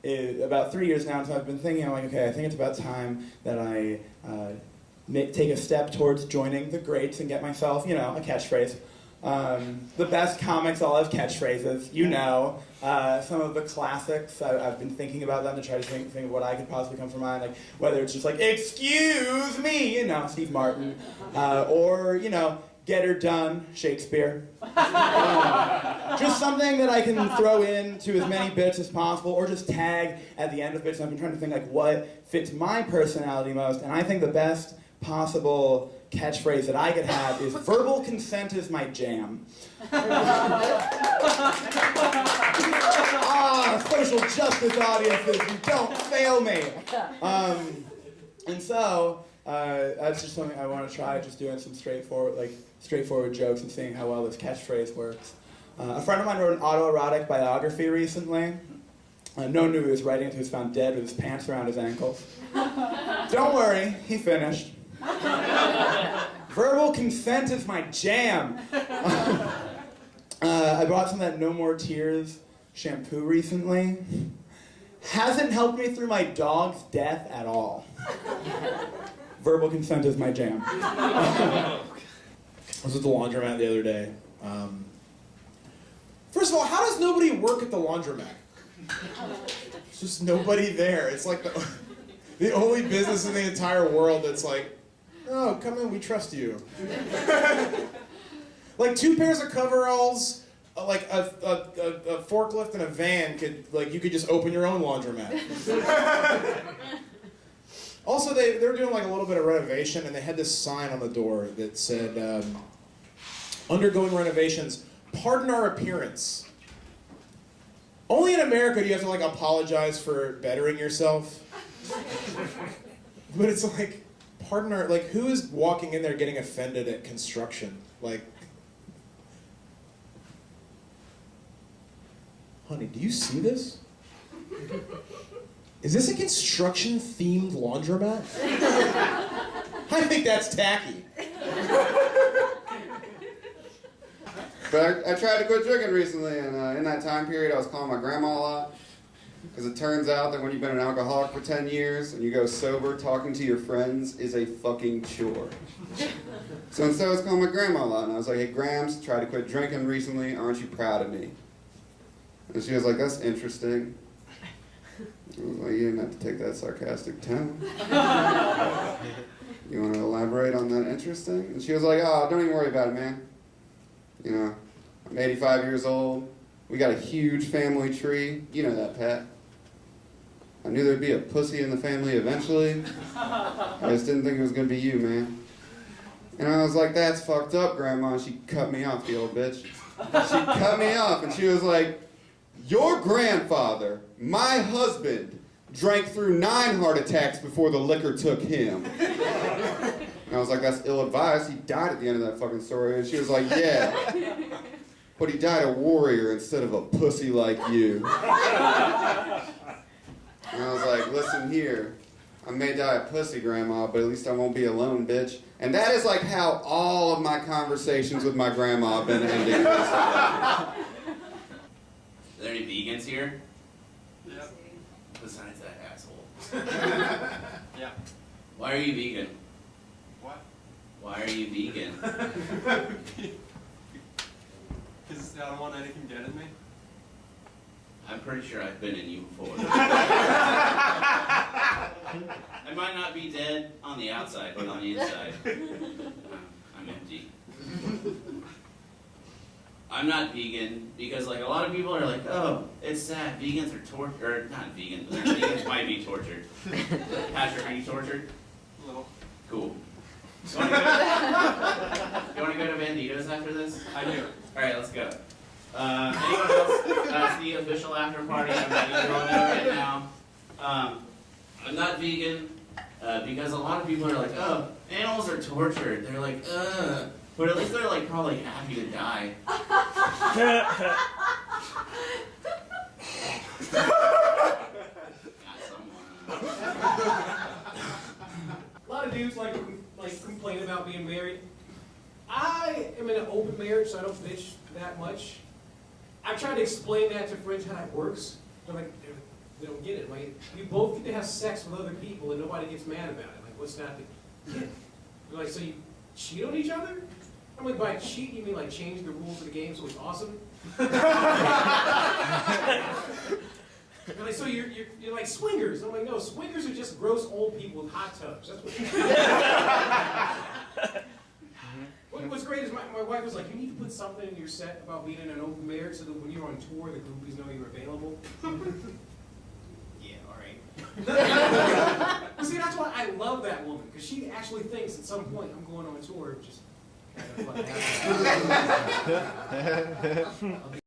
about 3 years now, and so I've been thinking, I'm like, okay, I think it's about time that I take a step towards joining the greats and get myself, you know, a catchphrase. The best comics all have catchphrases, you know. Some of the classics, I've been thinking about them to try to think of what I could possibly come from mind, like whether it's just like, excuse me, you know, Steve Martin, or, you know, get her done, Shakespeare. Just something that I can throw into as many bits as possible, or just tag at the end of bits. And I've been trying to think like what fits my personality most, and I think the best possible catchphrase that I could have is verbal consent is my jam. Social justice audiences, you don't fail me. And so that's just something I want to try, just doing some straightforward jokes and seeing how well this catchphrase works. A friend of mine wrote an autoerotic biography recently. No one knew he was writing it, he was found dead with his pants around his ankles. Don't worry, he finished. Verbal consent is my jam. I bought some of that No More Tears shampoo recently. Hasn't helped me through my dog's death at all. Verbal consent is my jam. I was at the laundromat the other day. First of all, how does nobody work at the laundromat? There's just nobody there. It's like the only business in the entire world that's like, oh, come in, we trust you. Like 2 pairs of coveralls, like a forklift and a van you could just open your own laundromat. Also, they were doing like a little bit of renovation, and they had this sign on the door that said, undergoing renovations, pardon our appearance. Only in America do you have to like apologize for bettering yourself. But it's like, pardon our, like, who is walking in there getting offended at construction? Like, honey, do you see this? Is this a construction-themed laundromat? I think that's tacky. But I tried to quit drinking recently, and in that time period I was calling my grandma a lot. Because it turns out that when you've been an alcoholic for 10 years and you go sober, talking to your friends is a fucking chore. So instead I was calling my grandma a lot, and I was like, hey Grams, tried to quit drinking recently, aren't you proud of me? And she was like, that's interesting. I was like, you didn't have to take that sarcastic tone. You want to elaborate on that interesting? And she was like, oh, don't even worry about it, man. You know, I'm 85 years old. We got a huge family tree. You know that, Pat. I knew there'd be a pussy in the family eventually. I just didn't think it was going to be you, man. And I was like, that's fucked up, Grandma. And she cut me off, the old bitch. She cut me off, and she was like, your grandfather, my husband, drank through 9 heart attacks before the liquor took him. And I was like, that's ill-advised. He died at the end of that fucking story. And she was like, yeah. But he died a warrior instead of a pussy like you. And I was like, listen here. I may die a pussy, Grandma, but at least I won't be alone, bitch. And that is like how all of my conversations with my grandma have been ending. Are there any vegans here? Yeah. Besides that asshole. Yeah. Why are you vegan? What? Why are you vegan? Because I don't want anything dead in me. I'm pretty sure I've been in you before. I might not be dead on the outside, but on the inside, I'm empty. I'm not vegan because, like, a lot of people are like, oh, it's sad. Vegans are tortured. Or not vegans. Vegans might be tortured. Patrick, are you tortured? A little. Cool. You want to go to Banditos after this? I do. All right, let's go. Anyone else? That's the official after party. I'm not even going there right now. I'm not vegan because a lot of people are like, oh, animals are tortured. They're like, ugh. But at least they're like probably happy to die. A lot of dudes like complain about being married. I am in an open marriage, so I don't bitch that much. I try to explain that to friends how that works. They're like, they don't get it. Like, you both get to have sex with other people and nobody gets mad about it. Like, what's not the kid? You're like, so you cheat on each other? I'm like, by cheat, you mean like change the rules of the game so it's awesome? You're like, so you're like swingers. I'm like, no, swingers are just gross old people with hot tubs. That's what. What's great is my wife was like, you need to put something in your set about being in an open marriage so that when you're on tour, the groupies know you're available. Yeah, all right. Well, see, that's why I love that woman, because she actually thinks at some point I'm going on tour, just kind of like